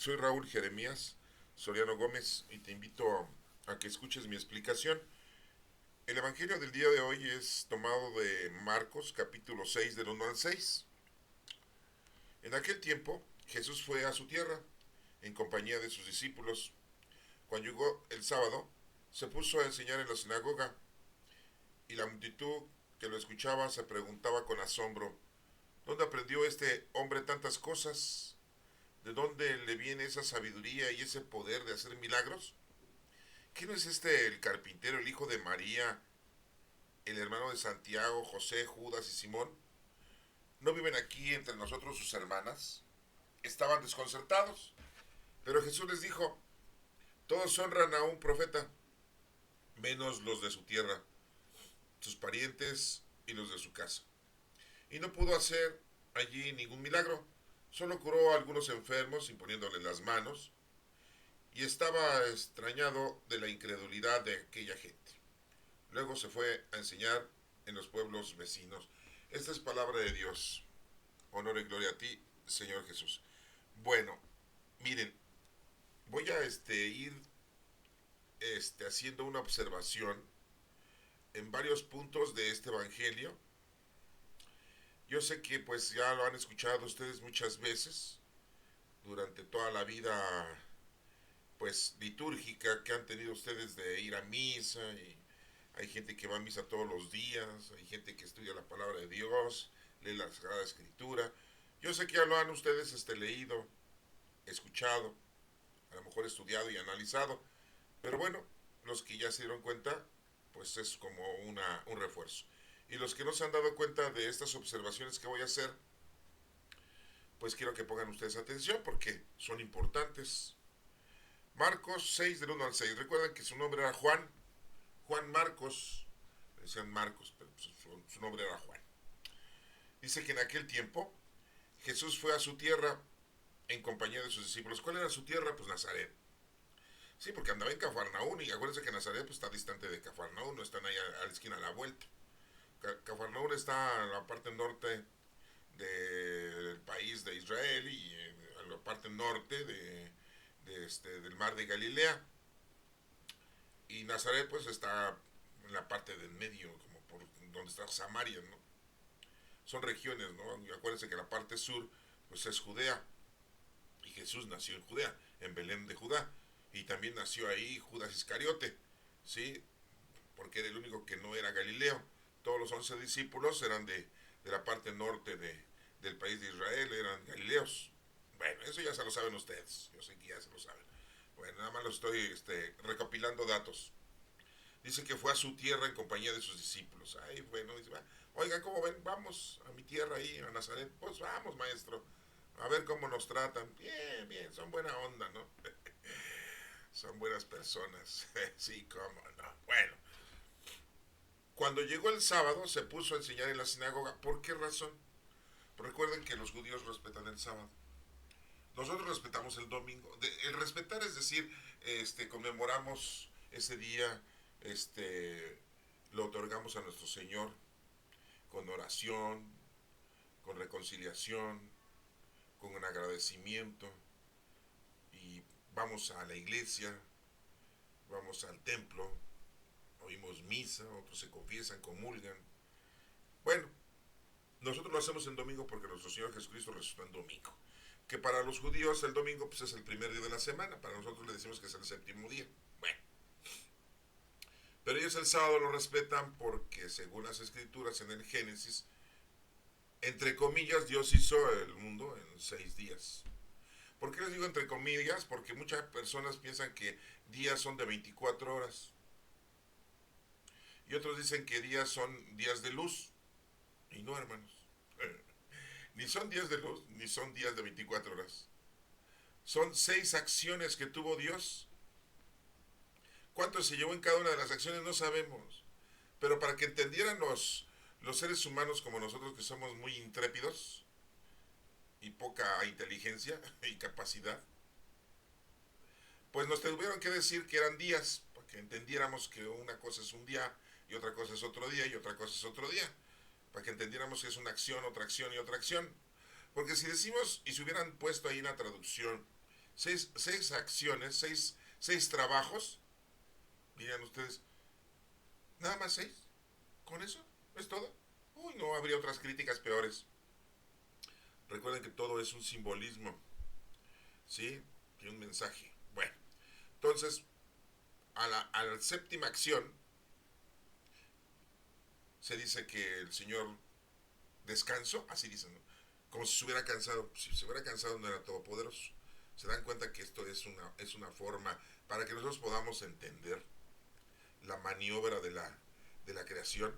Soy Raúl Jeremías Soriano Gómez y te invito a que escuches mi explicación. El Evangelio del día de hoy es tomado de Marcos capítulo 6 del 1 al 6. En aquel tiempo Jesús fue a su tierra en compañía de sus discípulos. Cuando llegó el sábado, se puso a enseñar en la sinagoga y la multitud que lo escuchaba se preguntaba con asombro: ¿dónde aprendió este hombre tantas cosas? ¿De dónde le viene esa sabiduría y ese poder de hacer milagros? ¿Qué no es este el carpintero, el hijo de María, el hermano de Santiago, José, Judas y Simón? ¿No viven aquí entre nosotros sus hermanas? Estaban desconcertados, pero Jesús les dijo: todos honran a un profeta, menos los de su tierra, sus parientes y los de su casa. Y no pudo hacer allí ningún milagro, solo curó a algunos enfermos imponiéndoles las manos, y estaba extrañado de la incredulidad de aquella gente. Luego se fue a enseñar en los pueblos vecinos. Esta es palabra de Dios. Honor y gloria a ti, Señor Jesús. Bueno, miren, voy a ir haciendo una observación en varios puntos de este evangelio. Yo sé que pues ya lo han escuchado ustedes muchas veces durante toda la vida pues litúrgica que han tenido ustedes de ir a misa, y hay gente que va a misa todos los días, hay gente que estudia la palabra de Dios, lee la Sagrada Escritura. Yo sé que ya lo han ustedes leído, escuchado, a lo mejor estudiado y analizado, pero bueno, los que ya se dieron cuenta, pues es como un refuerzo. Y los que no se han dado cuenta de estas observaciones que voy a hacer, pues quiero que pongan ustedes atención porque son importantes. Marcos 6 del 1 al 6. Recuerden que su nombre era Juan. Juan Marcos. Le decían Marcos, pero pues su nombre era Juan. Dice que en aquel tiempo Jesús fue a su tierra en compañía de sus discípulos. ¿Cuál era su tierra? Pues Nazaret. Sí, porque andaba en Cafarnaún, y acuérdense que Nazaret pues, está distante de Cafarnaún, no están ahí a la esquina a la vuelta. Cafarnaún está en la parte norte del país de Israel y en la parte norte del mar de Galilea. Y Nazaret pues está en la parte del medio, como por donde está Samaria, ¿no? Son regiones, ¿no? Y acuérdense que la parte sur pues es Judea, y Jesús nació en Judea, en Belén de Judá, y también nació ahí Judas Iscariote, ¿sí? Porque era el único que no era Galileo. Todos los 11 discípulos eran de la parte norte del país de Israel, eran galileos. Bueno, eso ya se lo saben ustedes, yo sé que ya se lo saben. Bueno, nada más lo estoy recopilando datos. Dice que fue a su tierra en compañía de sus discípulos. Ay, bueno, dice: oigan, ¿cómo ven? Vamos a mi tierra ahí, a Nazaret. Pues vamos, maestro, a ver cómo nos tratan. Bien, bien, son buena onda, ¿no? Son buenas personas. Sí, cómo no. Bueno, cuando llegó el sábado se puso a enseñar en la sinagoga. ¿Por qué razón? Recuerden que los judíos respetan el sábado. Nosotros respetamos el domingo. El respetar es decir, conmemoramos ese día, lo otorgamos a nuestro Señor con oración, con reconciliación, con un agradecimiento, y vamos a la iglesia, vamos al templo, oímos misa, otros se confiesan, comulgan. Bueno, nosotros lo hacemos en domingo porque nuestro Señor Jesucristo resucitó en domingo. Que para los judíos el domingo pues, es el primer día de la semana, para nosotros le decimos que es el séptimo día. Bueno, pero ellos el sábado lo respetan porque según las escrituras en el Génesis, entre comillas, Dios hizo el mundo en 6 días. ¿Por qué les digo entre comillas? Porque muchas personas piensan que días son de 24 horas. Y otros dicen que días son días de luz. Y no, hermanos. Ni son días de luz, ni son días de 24 horas. Son 6 acciones que tuvo Dios. ¿Cuánto se llevó en cada una de las acciones? No sabemos. Pero para que entendieran los seres humanos como nosotros, que somos muy intrépidos y poca inteligencia y capacidad, pues nos tuvieron que decir que eran días, para que entendiéramos que una cosa es un día y otra cosa es otro día y otra cosa es otro día, para que entendiéramos que es una acción y otra acción. Porque si decimos, y si hubieran puesto ahí una traducción, seis acciones, seis trabajos, dirían ustedes, nada más seis, con eso, es todo. Uy, no, habría otras críticas peores. Recuerden que todo es un simbolismo, ¿sí? Y un mensaje. Bueno, entonces, a la séptima acción, se dice que el Señor descansó, así dicen, ¿no? Como si se hubiera cansado. Si se hubiera cansado no era todopoderoso. Se dan cuenta que esto es una forma para que nosotros podamos entender la maniobra de la creación.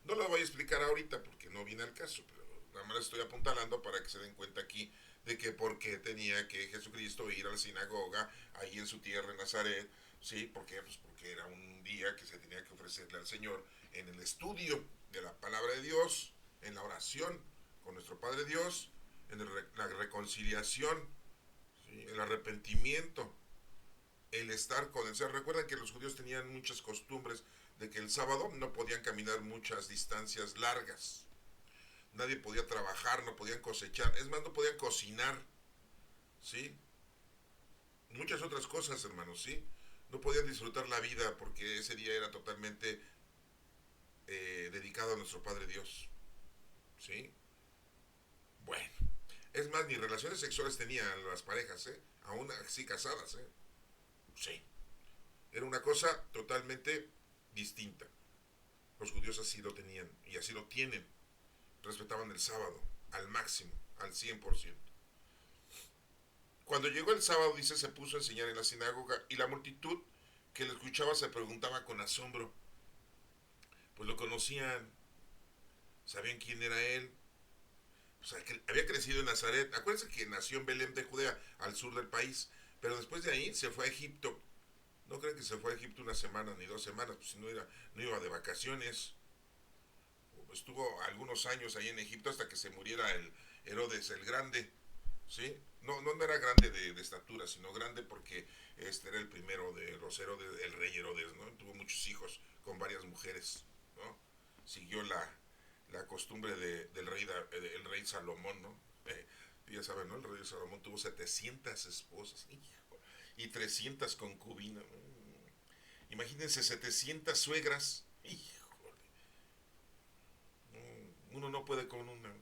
No lo voy a explicar ahorita porque no viene al caso, pero nada más estoy apuntalando para que se den cuenta aquí de que por qué tenía que Jesucristo ir a la sinagoga ahí en su tierra en Nazaret. ¿Sí? ¿Por qué? Pues porque era un día que se tenía que ofrecerle al Señor en el estudio de la palabra de Dios, en la oración con nuestro Padre Dios, en la reconciliación, ¿sí? El arrepentimiento, el estar con el Señor. Recuerden que los judíos tenían muchas costumbres de que el sábado no podían caminar muchas distancias largas. Nadie podía trabajar, no podían cosechar, es más, no podían cocinar, ¿sí? Muchas otras cosas, hermanos, ¿sí? No podían disfrutar la vida porque ese día era totalmente dedicado a nuestro Padre Dios, ¿sí? Bueno, es más, ni relaciones sexuales tenían las parejas, ¿eh? Aún así casadas, ¿eh? Sí. Era una cosa totalmente distinta. Los judíos así lo tenían y así lo tienen. Respetaban el sábado al máximo, al 100%. Cuando llegó el sábado, dice, se puso a enseñar en la sinagoga y la multitud que lo escuchaba se preguntaba con asombro. Pues lo conocían, sabían quién era él. O sea, que había crecido en Nazaret. Acuérdense que nació en Belén de Judea, al sur del país. Pero después de ahí se fue a Egipto. No creen que se fue a Egipto una semana ni 2 semanas, pues si no iba de vacaciones. Estuvo algunos años ahí en Egipto hasta que se muriera el Herodes el Grande. ¿Sí? No era grande de estatura, sino grande porque este era el primero de los Herodes, el rey Herodes, ¿no? Tuvo muchos hijos con varias mujeres, ¿no? Siguió la costumbre del rey Salomón, ¿no? Ya saben, ¿no? El rey Salomón tuvo 700 esposas y 300 concubinas. Imagínense 700 suegras. Híjole. Uno no puede con una.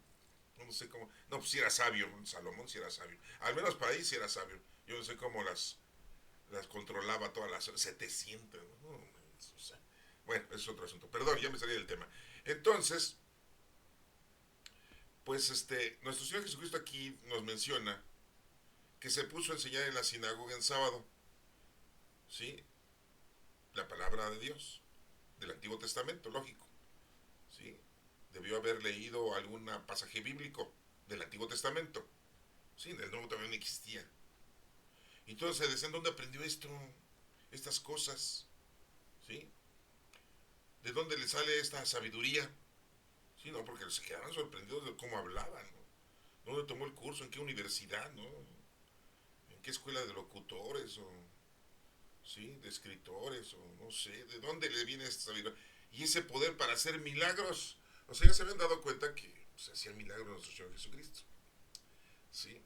No sé cómo. No, pues si era sabio. Salomón si era sabio. Al menos para ahí si era sabio. Yo no sé cómo las controlaba todas las 700. ¿No? O sea, bueno, es otro asunto. Perdón, ya me salí del tema. Entonces, pues nuestro Señor Jesucristo aquí nos menciona que se puso a enseñar en la sinagoga en sábado. ¿Sí? La palabra de Dios. Del Antiguo Testamento, lógico. ¿Sí? Debió haber leído algún pasaje bíblico del Antiguo Testamento. Sí, en el Nuevo también existía. Y todos se decían, ¿dónde aprendió esto? Estas cosas. ¿Sí? ¿De dónde le sale esta sabiduría? Sí, no, porque se quedaban sorprendidos de cómo hablaban, ¿no? ¿Dónde tomó el curso? ¿En qué universidad? ¿No? ¿En qué escuela de locutores? O, ¿sí? De escritores, o no sé, ¿de dónde le viene esta sabiduría? Y ese poder para hacer milagros. O sea, ya se habían dado cuenta que se hacía milagros nuestro Señor Jesucristo. ¿Sí?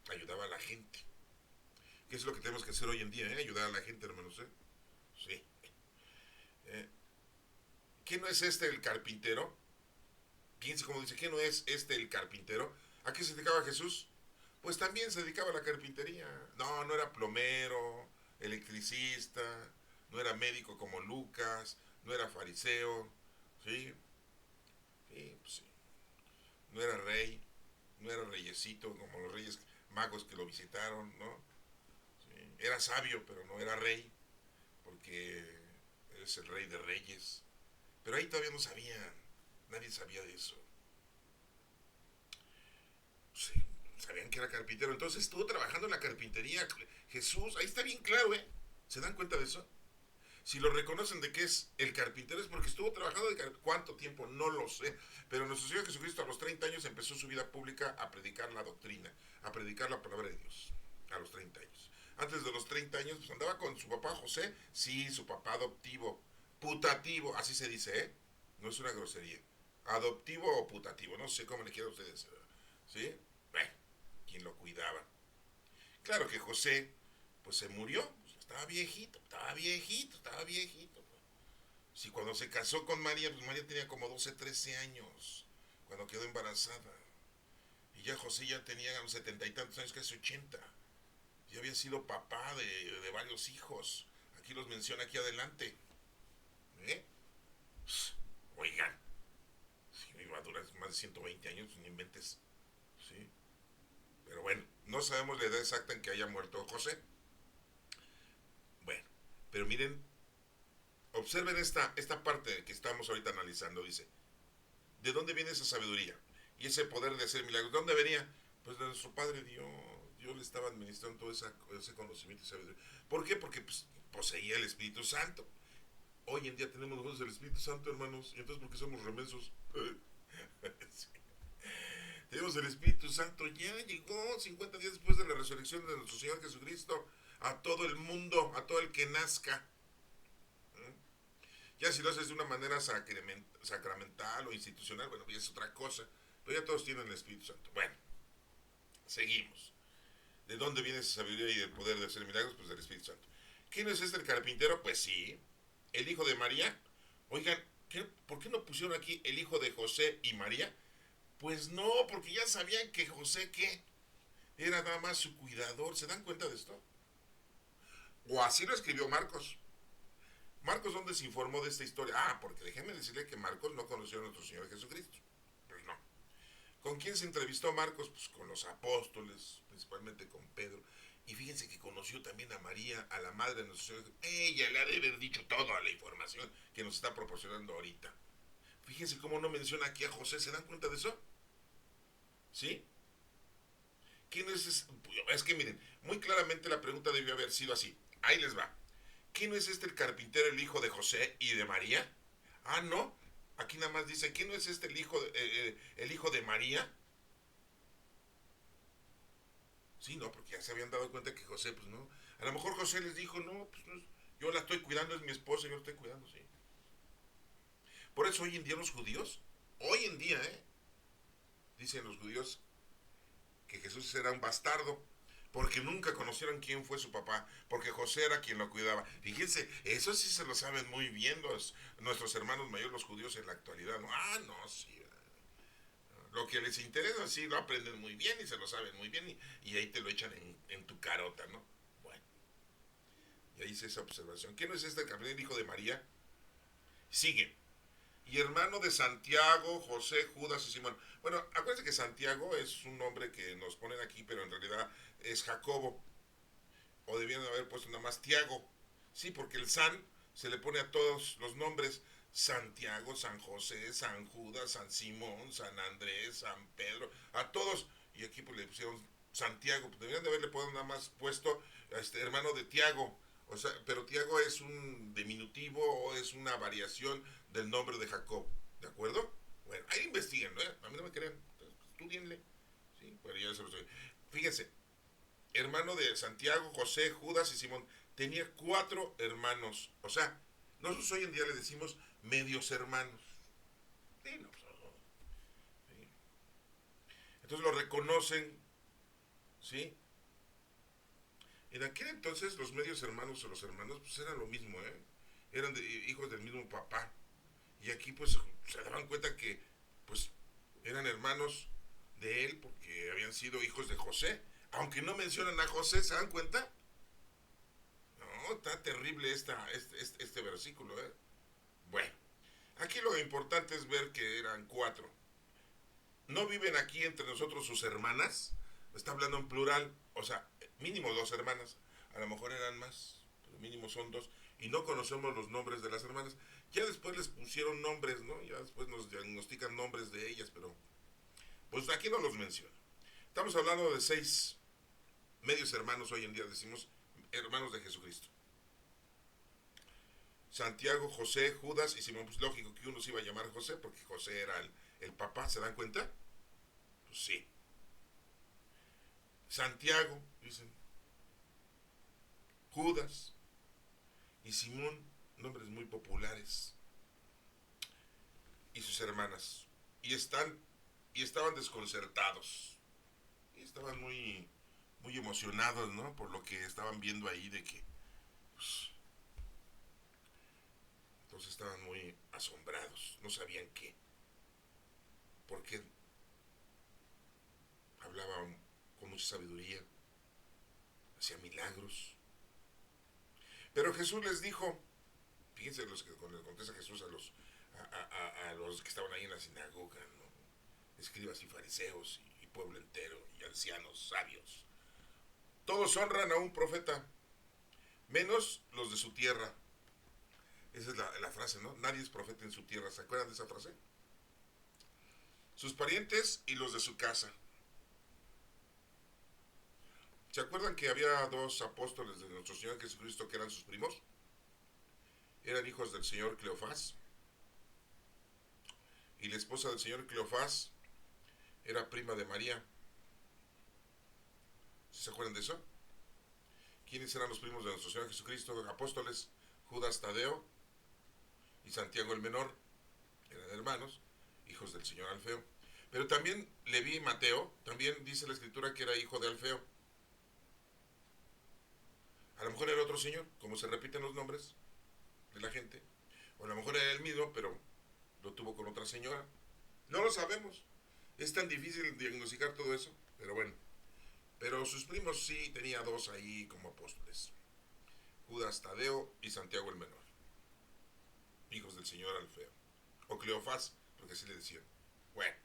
Ayudaba a la gente. ¿Qué es lo que tenemos que hacer hoy en día? Ayudar a la gente, hermanos. Sí. Eh, ¿Qué no es este el carpintero? Fíjense cómo dice, ¿qué no es este el carpintero? ¿A qué se dedicaba Jesús? Pues también se dedicaba a la carpintería. No, no era plomero, electricista, no era médico como Lucas, no era fariseo, ¿sí? Sí, pues sí. No era rey, no era reyesito como los reyes magos que lo visitaron, ¿no? Sí. Era sabio, pero no era rey, porque es el rey de reyes. Pero ahí todavía no sabían, nadie sabía de eso. Sí, sabían que era carpintero, entonces estuvo trabajando en la carpintería. Jesús, ahí está bien claro, ¿eh? ¿Se dan cuenta de eso? Si lo reconocen de que es el carpintero es porque estuvo trabajando de ¿cuánto tiempo? No lo sé. Pero nuestro Señor Jesucristo a los 30 años empezó su vida pública a predicar la doctrina, a predicar la palabra de Dios. A los 30 años. Antes de los 30 años pues andaba con su papá José. Sí, su papá adoptivo. Putativo, así se dice, ¿eh? No es una grosería. Adoptivo o putativo, no sé cómo le quieran ustedes. ¿Sí? Bueno, quien lo cuidaba. Claro que José, pues se murió, pues, estaba viejito, estaba viejito, estaba viejito. Si cuando se casó con María, pues María tenía como 12, 13 años, cuando quedó embarazada. Y ya José ya tenía 70 y tantos años, casi 80. Ya había sido papá de varios hijos. Aquí los menciona aquí adelante. ¿Eh? Oigan, si no iba a durar más de 120 años, no inventes. ¿Sí? Pero bueno, no sabemos la edad exacta en que haya muerto José. Bueno, pero miren, observen esta parte que estamos ahorita analizando. Dice, ¿de dónde viene esa sabiduría? Y ese poder de hacer milagros. ¿De dónde venía? Pues de nuestro Padre Dios. Dios le estaba administrando todo ese conocimiento y sabiduría. ¿Por qué? Porque pues, poseía el Espíritu Santo. Hoy en día tenemos nosotros el Espíritu Santo, hermanos. Y entonces, ¿por qué somos remensos? Sí. Tenemos el Espíritu Santo. Ya llegó 50 días después de la resurrección de nuestro Señor Jesucristo. A todo el mundo, a todo el que nazca. Ya si lo haces de una manera sacramental o institucional, bueno, ya es otra cosa. Pero ya todos tienen el Espíritu Santo. Bueno, seguimos. ¿De dónde viene esa sabiduría y el poder de hacer milagros? Pues del Espíritu Santo. ¿Quién es este el carpintero? Pues sí, el hijo de María. Oigan, ¿por qué no pusieron aquí el hijo de José y María? Pues no, porque ya sabían que José, ¿qué? Era nada más su cuidador. ¿Se dan cuenta de esto? O así lo escribió Marcos. Marcos, ¿dónde se informó de esta historia? Ah, porque déjenme decirle que Marcos no conoció a nuestro Señor Jesucristo. Pues no. ¿Con quién se entrevistó Marcos? Pues con los apóstoles, principalmente con Pedro. Y fíjense que conoció también a María, a la madre de nuestro Señor. Ella le ha de haber dicho toda la información que nos está proporcionando ahorita. Fíjense cómo no menciona aquí a José. ¿Se dan cuenta de eso? ¿Sí? ¿Quién es ese? Es que miren, muy claramente la pregunta debió haber sido así. Ahí les va. ¿Quién es este el carpintero, el hijo de José y de María? Ah, no. Aquí nada más dice, ¿quién no es este el hijo de María? Sí, no, porque ya se habían dado cuenta que José, pues no. A lo mejor José les dijo, no, pues no, yo la estoy cuidando, es mi esposa, yo la estoy cuidando, sí. Por eso hoy en día los judíos, hoy en día, dicen los judíos que Jesús era un bastardo, porque nunca conocieron quién fue su papá, porque José era quien lo cuidaba. Fíjense, eso sí se lo saben muy bien nuestros hermanos mayores, los judíos en la actualidad. ¿No? Ah, no, sí. Lo que les interesa, sí, lo aprenden muy bien y se lo saben muy bien y ahí te lo echan en tu carota, ¿no? Bueno, y ahí hice esa observación. ¿Quién no es este el hijo de María? Sigue. Y hermano de Santiago, José, Judas y Simón. Bueno, acuérdense que Santiago es un nombre que nos ponen aquí, pero en realidad es Jacobo. O debían haber puesto nada más Tiago. Sí, porque el San se le pone a todos los nombres. Santiago, San José, San Judas, San Simón, San Andrés, San Pedro, a todos. Y aquí pues le pusieron Santiago. Pues deberían de haberle puesto nada más puesto hermano de Tiago. O sea, pero Tiago es un diminutivo o es una variación del nombre de Jacob. ¿De acuerdo? Bueno, ahí investiguen, ¿eh? A mí no me creen. Estudienle. Sí, pero ya se los doy. Fíjense, hermano de Santiago, José, Judas y Simón. Tenía 4 hermanos. O sea, nosotros hoy en día le decimos medios hermanos. Sí, no, pues, sí. Entonces lo reconocen, ¿sí? En aquel entonces los medios hermanos o los hermanos pues eran lo mismo, ¿eh? Eran hijos del mismo papá. Y aquí pues se daban cuenta que pues eran hermanos de él porque habían sido hijos de José. Aunque no mencionan a José, ¿se dan cuenta? No, está terrible este versículo, ¿eh? Bueno, aquí lo importante es ver que eran 4. ¿No viven aquí entre nosotros sus hermanas? Está hablando en plural, o sea, mínimo 2 hermanas. A lo mejor eran más, pero mínimo son 2. Y no conocemos los nombres de las hermanas. Ya después les pusieron nombres, ¿no? Ya después nos diagnostican nombres de ellas, pero pues aquí no los menciona. Estamos hablando de 6 medios hermanos hoy en día, decimos hermanos de Jesucristo. Santiago, José, Judas y Simón. Pues lógico que uno se iba a llamar José porque José era el papá, ¿se dan cuenta? Pues sí. Santiago, dicen. Judas y Simón, nombres muy populares. Y sus hermanas. Y estaban desconcertados. Y estaban muy, muy emocionados, ¿no? Por lo que estaban viendo ahí de que, pues, entonces estaban muy asombrados, no sabían qué, porque hablaban con mucha sabiduría, hacía milagros. Pero Jesús les dijo, fíjense los que cuando le contesta Jesús a los que estaban ahí en la sinagoga, ¿no? Escribas y fariseos y pueblo entero y ancianos, sabios. Todos honran a un profeta, menos los de su tierra. Esa es la frase, ¿no? Nadie es profeta en su tierra. ¿Se acuerdan de esa frase? Sus parientes y los de su casa. ¿Se acuerdan que había dos apóstoles de nuestro Señor Jesucristo que eran sus primos? Eran hijos del señor Cleofás. Y la esposa del señor Cleofás era prima de María. ¿Sí se acuerdan de eso? ¿Quiénes eran los primos de nuestro Señor Jesucristo? Apóstoles. Judas Tadeo y Santiago el Menor. Eran hermanos, hijos del señor Alfeo. Pero también Leví y Mateo, también dice la escritura que era hijo de Alfeo. A lo mejor era otro señor, como se repiten los nombres de la gente. O a lo mejor era el mismo, pero lo tuvo con otra señora. No lo sabemos. Es tan difícil diagnosticar todo eso, pero bueno. Pero sus primos sí tenía dos ahí como apóstoles. Judas Tadeo y Santiago el Menor. Hijos del señor Alfeo. O Cleofás, porque así le decían. Bueno.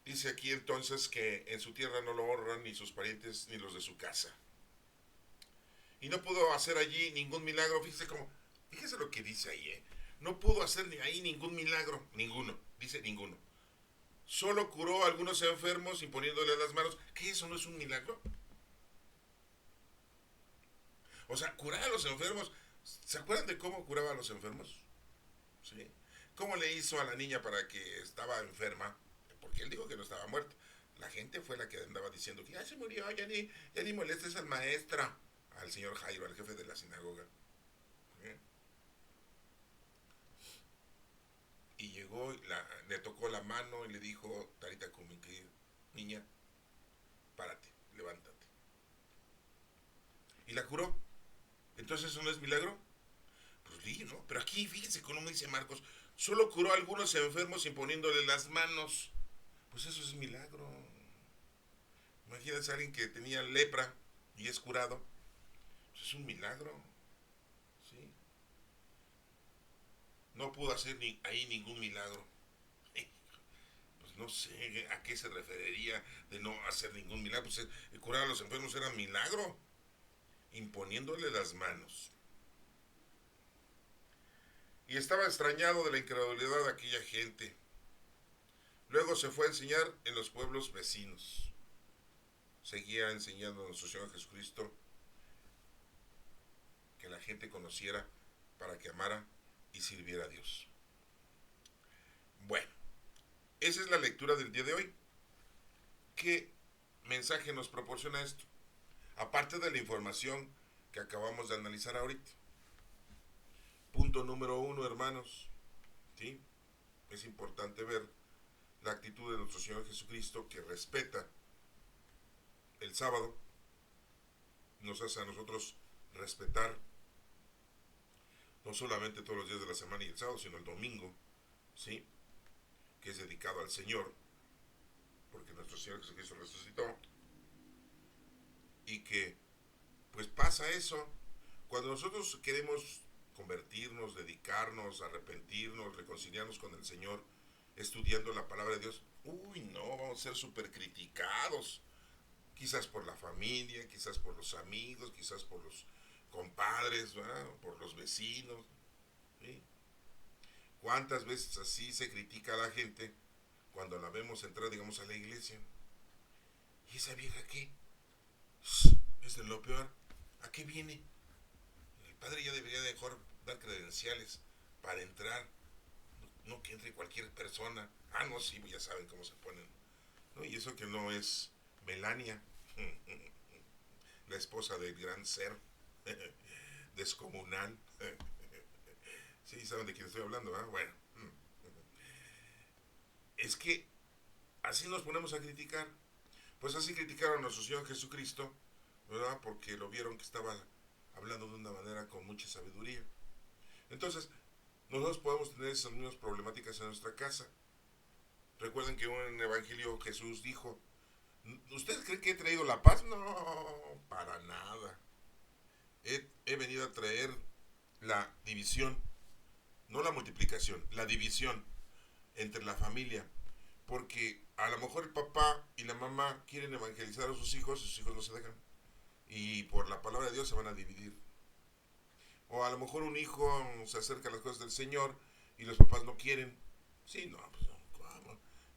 Dice aquí entonces que en su tierra no lo honran ni sus parientes ni los de su casa. Y no pudo hacer allí ningún milagro. Fíjese lo que dice ahí, ¿eh? No pudo hacer ahí ningún milagro. Ninguno. Dice ninguno. Solo curó a algunos enfermos imponiéndole las manos. ¿Qué eso no es un milagro? O sea, curar a los enfermos. ¿Se acuerdan de cómo curaba a los enfermos? ¿Sí? ¿Cómo le hizo a la niña para que estaba enferma? Porque él dijo que no estaba muerta. La gente fue la que andaba diciendo que ya se murió, ya ni molestes al maestro, al señor Jairo, al jefe de la sinagoga. ¿Sí? Y llegó, le tocó la mano y le dijo, Tarita Kumi, que niña, párate, levántate. Y la curó. Entonces, ¿eso no es milagro? Pues sí, ¿no? Pero aquí, fíjense cómo dice Marcos, solo curó a algunos enfermos imponiéndole las manos. Pues eso es milagro. Imagínense a alguien que tenía lepra y es curado. Pues es un milagro. ¿Sí? No pudo hacer ahí ningún milagro. Pues no sé a qué se referiría de no hacer ningún milagro. Pues el curar a los enfermos era milagro. Imponiéndole las manos. Y estaba extrañado de la incredulidad de aquella gente. Luego se fue a enseñar en los pueblos vecinos. Seguía enseñando a nuestro Señor Jesucristo que la gente conociera para que amara y sirviera a Dios. Bueno, esa es la lectura del día de hoy. ¿Qué mensaje nos proporciona esto? Aparte de la información que acabamos de analizar ahorita. Punto número 1, hermanos. ¿Sí? Es importante ver la actitud de nuestro Señor Jesucristo, que respeta el sábado, nos hace a nosotros respetar no solamente todos los días de la semana y el sábado, sino el domingo, ¿sí? Que es dedicado al Señor, porque nuestro Señor Jesucristo resucitó. Y que, pues pasa eso, cuando nosotros queremos convertirnos, dedicarnos, arrepentirnos, reconciliarnos con el Señor, estudiando la palabra de Dios, uy, no, vamos a ser súper criticados. Quizás por la familia, quizás por los amigos, quizás por los compadres, ¿verdad? Por los vecinos. ¿Sí? ¿Cuántas veces así se critica a la gente cuando la vemos entrar, digamos, a la iglesia? ¿Y esa vieja qué? Es de lo peor. ¿A qué viene? El padre ya debería dejar dar credenciales para entrar. No que entre cualquier persona. Ah, no, sí, ya saben cómo se ponen. ¿No? Y eso que no es Melania, la esposa del gran ser descomunal. Sí, saben de quién estoy hablando, ¿eh? Bueno, es que así nos ponemos a criticar. Pues así criticaron a nuestro Señor Jesucristo, ¿verdad? Porque lo vieron que estaba hablando de una manera con mucha sabiduría. Entonces, nosotros podemos tener esas mismas problemáticas en nuestra casa. Recuerden que en un evangelio Jesús dijo, ¿ustedes creen que he traído la paz? No, para nada. He venido a traer la división, no la multiplicación, la división entre la familia. Porque a lo mejor el papá y la mamá quieren evangelizar a sus hijos no se dejan. Y por la palabra de Dios se van a dividir. O a lo mejor un hijo se acerca a las cosas del Señor y los papás no quieren. Sí, no, pues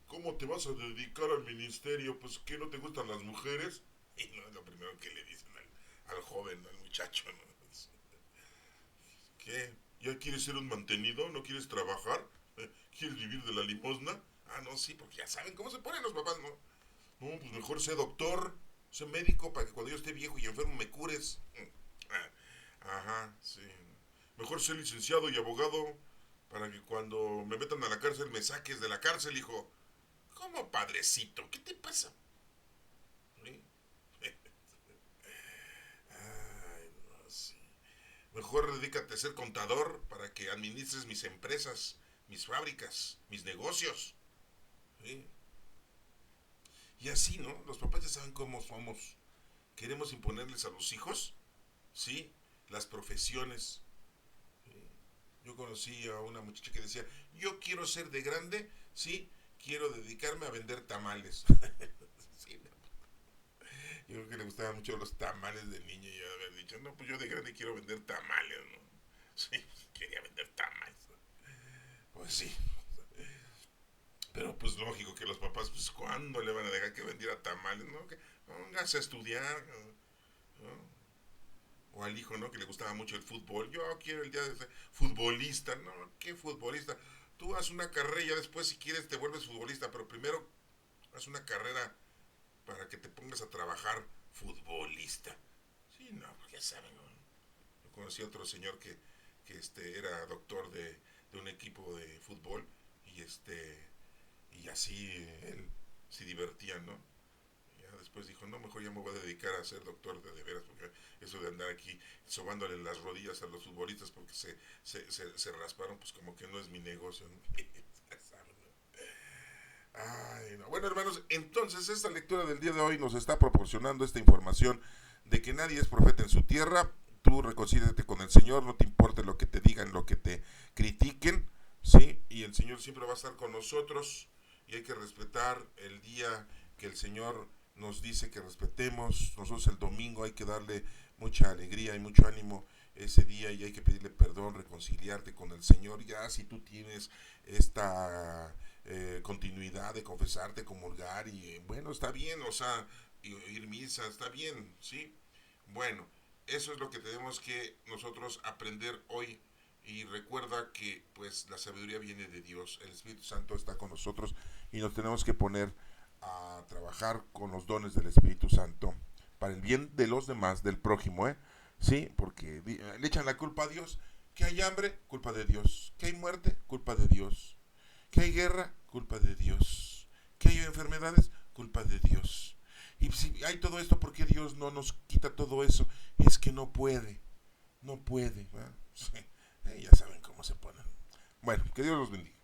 ¿cómo te vas a dedicar al ministerio? Pues ¿qué, no te gustan las mujeres? Y no es lo primero que le dicen al joven, al muchacho, ¿no? ¿Qué? ¿Ya quieres ser un mantenido? ¿No quieres trabajar? ¿Quieres vivir de la limosna? Ah, no, sí, porque ya saben cómo se ponen los papás, ¿no? No, pues mejor sé doctor, sé médico para que cuando yo esté viejo y enfermo me cures. Ajá, sí. Mejor sé licenciado y abogado para que cuando me metan a la cárcel me saques de la cárcel, hijo. ¿Cómo, padrecito? ¿Qué te pasa? ¿Sí? Ay, no, sí. Mejor dedícate a ser contador para que administres mis empresas, mis fábricas, mis negocios. ¿Sí? Y así, ¿no? Los papás ya saben cómo somos. Queremos imponerles a los hijos, ¿sí? Las profesiones. ¿Sí? Yo conocí a una muchacha que decía, yo quiero ser de grande, ¿sí? Quiero dedicarme a vender tamales. Sí, no. Yo creo que le gustaban mucho los tamales de niño y yo había dicho, no, pues yo de grande quiero vender tamales, ¿no? Sí, quería vender tamales. Pues sí. Pero pues lógico que los papás, pues ¿cuándo le van a dejar que vendiera tamales, no? Que póngase a estudiar, ¿no? O al hijo, ¿no? Que le gustaba mucho el fútbol. Yo quiero el día de ser futbolista. No, ¿qué futbolista? Tú haz una carrera y ya después si quieres te vuelves futbolista, pero primero haz una carrera para que te pongas a trabajar futbolista. Sí, no, pues ya saben, ¿no? Yo conocí a otro señor que era doctor de un equipo de fútbol y así él se divertía, ¿no? Ya después dijo, no, mejor ya me voy a dedicar a ser doctor de veras, porque eso de andar aquí sobándole las rodillas a los futbolistas porque se rasparon, pues como que no es mi negocio, ¿no? Ay, no. Bueno, hermanos, entonces esta lectura del día de hoy nos está proporcionando esta información de que nadie es profeta en su tierra. Tú reconcíliate con el Señor, no te importe lo que te digan, lo que te critiquen, ¿sí? Y el Señor siempre va a estar con nosotros y hay que respetar el día que el Señor nos dice que respetemos. Nosotros el domingo hay que darle mucha alegría y mucho ánimo ese día y hay que pedirle perdón, reconciliarte con el Señor. Ya si tú tienes esta continuidad de confesarte, comulgar y bueno, está bien, o sea, ir misa, está bien, ¿sí? Bueno, eso es lo que tenemos que nosotros aprender hoy y recuerda que pues la sabiduría viene de Dios, el Espíritu Santo está con nosotros y nos tenemos que poner a trabajar con los dones del Espíritu Santo para el bien de los demás, del prójimo, ¿eh? Sí, porque le echan la culpa a Dios, que hay hambre, culpa de Dios, que hay muerte, culpa de Dios, que hay guerra, culpa de Dios, que hay enfermedades, culpa de Dios. Y si hay todo esto, ¿por qué Dios no nos quita todo eso? Es que no puede, no puede, ¿verdad? Sí, ya saben cómo se ponen. Bueno, que Dios los bendiga.